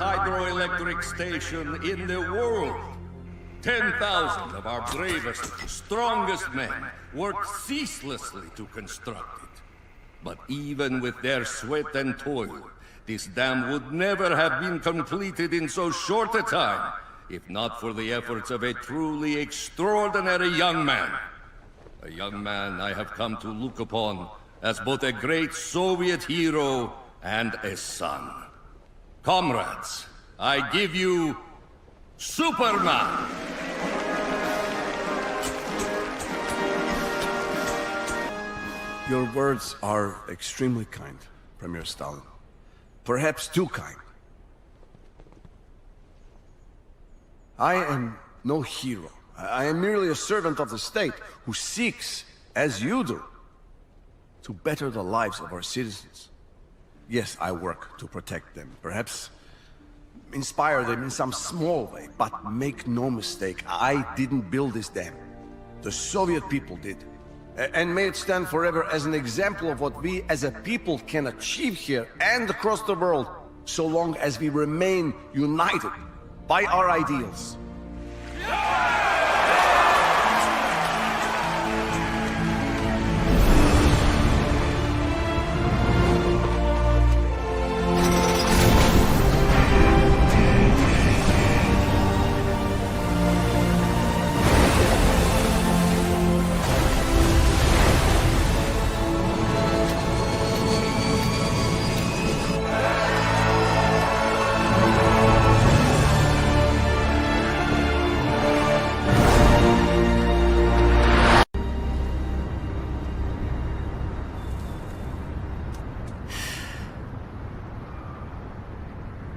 hydroelectric station in the world. 10,000 of our bravest, strongest men worked ceaselessly to construct it. But even with their sweat and toil, this dam would never have been completed in so short a time, if not for the efforts of a truly extraordinary young man. A young man I have come to look upon as both a great Soviet hero and a son. Comrades, I give you Superman! Your words are extremely kind, Premier Stalin. Perhaps too kind. I am no hero. I am merely a servant of the state who seeks, as you do, to better the lives of our citizens. Yes, I work to protect them, perhaps inspire them in some small way, but make no mistake, I didn't build this dam. The Soviet people did. And may it stand forever as an example of what we as a people can achieve here and across the world, so long as we remain united by our ideals.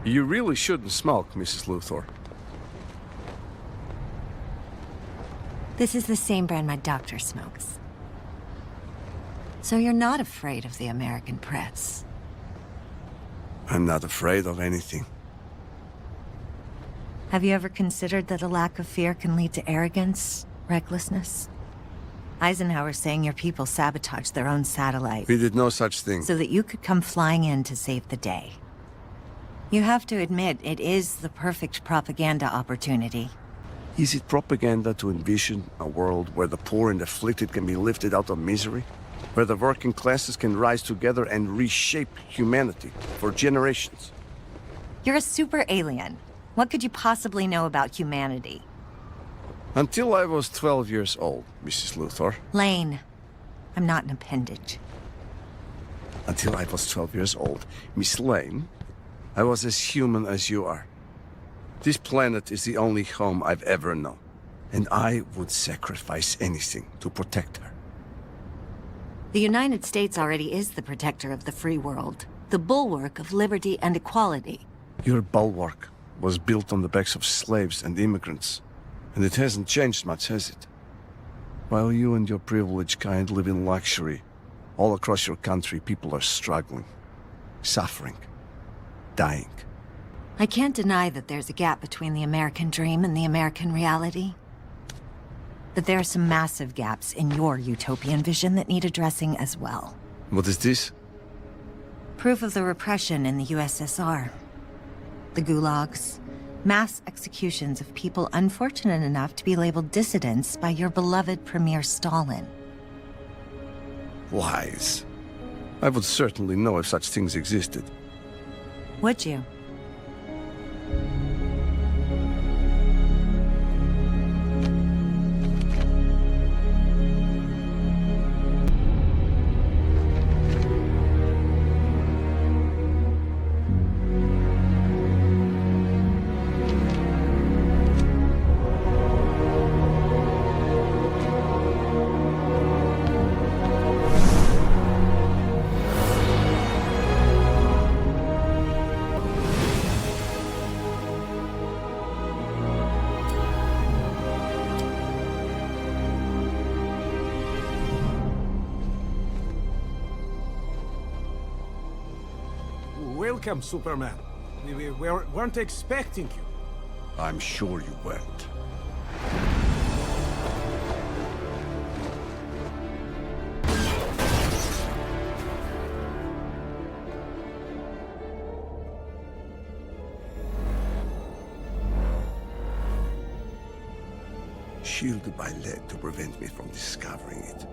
You really shouldn't smoke, Mrs. Luthor. This is the same brand my doctor smokes. So you're not afraid of the American press? I'm not afraid of anything. Have you ever considered that a lack of fear can lead to arrogance, recklessness? Eisenhower's saying your people sabotaged their own satellite. We did no such thing. So that you could come flying in to save the day. You have to admit, it is the perfect propaganda opportunity. Is it propaganda to envision a world where the poor and afflicted can be lifted out of misery? Where the working classes can rise together and reshape humanity for generations? You're a super alien. What could you possibly know about humanity? Until I was 12 years old, Mrs. Luthor. Lane, I'm not an appendage. Until I was 12 years old, Miss Lane, I was as human as you are. This planet is the only home I've ever known, and I would sacrifice anything to protect her. The United States already is the protector of the free world, the bulwark of liberty and equality. Your bulwark was built on the backs of slaves and immigrants, and it hasn't changed much, has it? While you and your privileged kind live in luxury, all across your country people are struggling, suffering, dying. I can't deny that there's a gap between the American dream and the American reality. But there are some massive gaps in your utopian vision that need addressing as well. What is this? Proof of the repression in the USSR. The gulags. Mass executions of people unfortunate enough to be labeled dissidents by your beloved Premier Stalin. Lies. I would certainly know if such things existed. Would you? Welcome, Superman. We weren't expecting you. I'm sure you weren't. shielded by lead to prevent me from discovering it.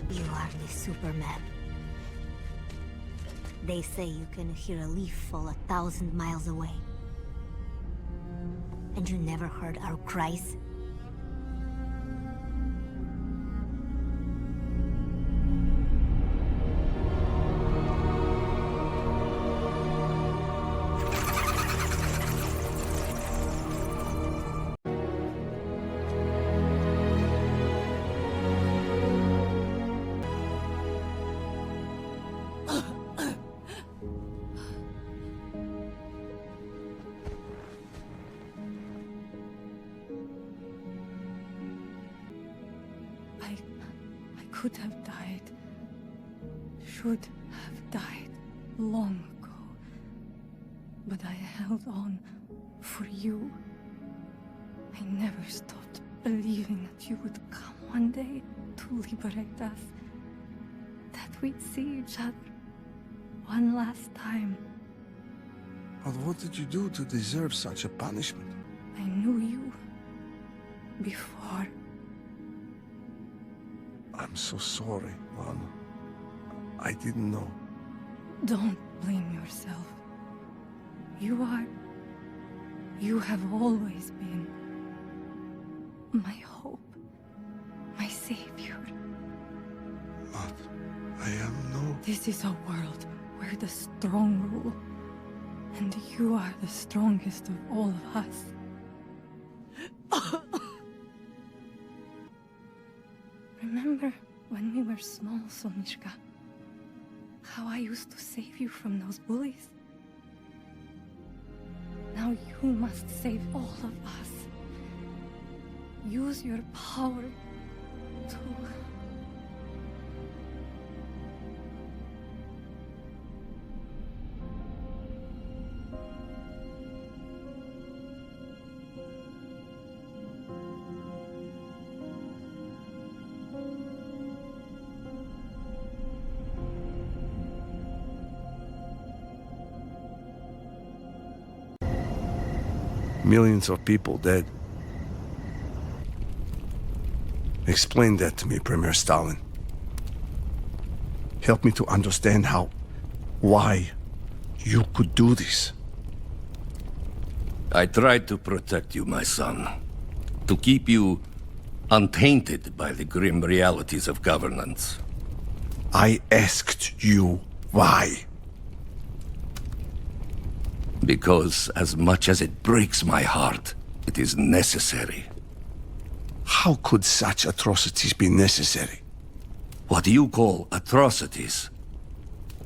You are the Superman. They say you can hear a leaf fall 1,000 miles away. And you never heard our cries? I could have died. Should have died long ago. But I held on for you. I never stopped believing that you would come one day to liberate us. That we'd see each other one last time. But what did you do to deserve such a punishment? I knew you before. I'm so sorry, Juan. I didn't know. Don't blame yourself. You have always been my hope, my savior. But I am no... This is a world where the strong rule, and you are the strongest of all of us. Remember when we were small, Sonishka? How I used to save you from those bullies? Now you must save all of us. Use your power to... Millions of people dead. Explain that to me, Premier Stalin. Help me to understand why you could do this. I tried to protect you, my son. To keep you untainted by the grim realities of governance. I asked you why. Because as much as it breaks my heart, it is necessary. How could such atrocities be necessary? What you call atrocities,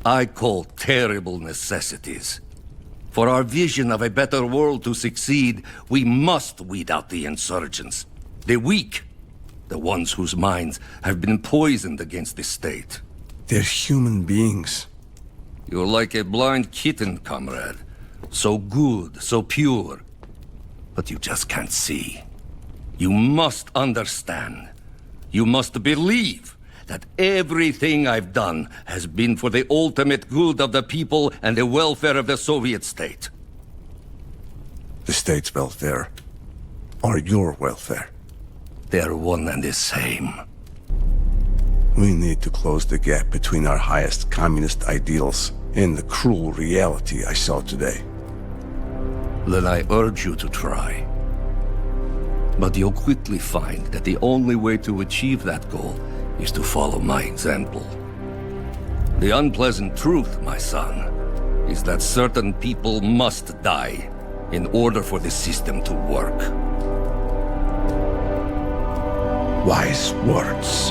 I call terrible necessities. For our vision of a better world to succeed, we must weed out the insurgents. The weak. The ones whose minds have been poisoned against the state. They're human beings. You're like a blind kitten, comrade. So good, so pure. But you just can't see. You must understand. You must believe that everything I've done has been for the ultimate good of the people and the welfare of the Soviet state. The state's welfare, or your welfare? They're one and the same. We need to close the gap between our highest communist ideals and the cruel reality I saw today. Then I urge you to try. But you'll quickly find that the only way to achieve that goal is to follow my example. The unpleasant truth, my son, is that certain people must die in order for the system to work. Wise words.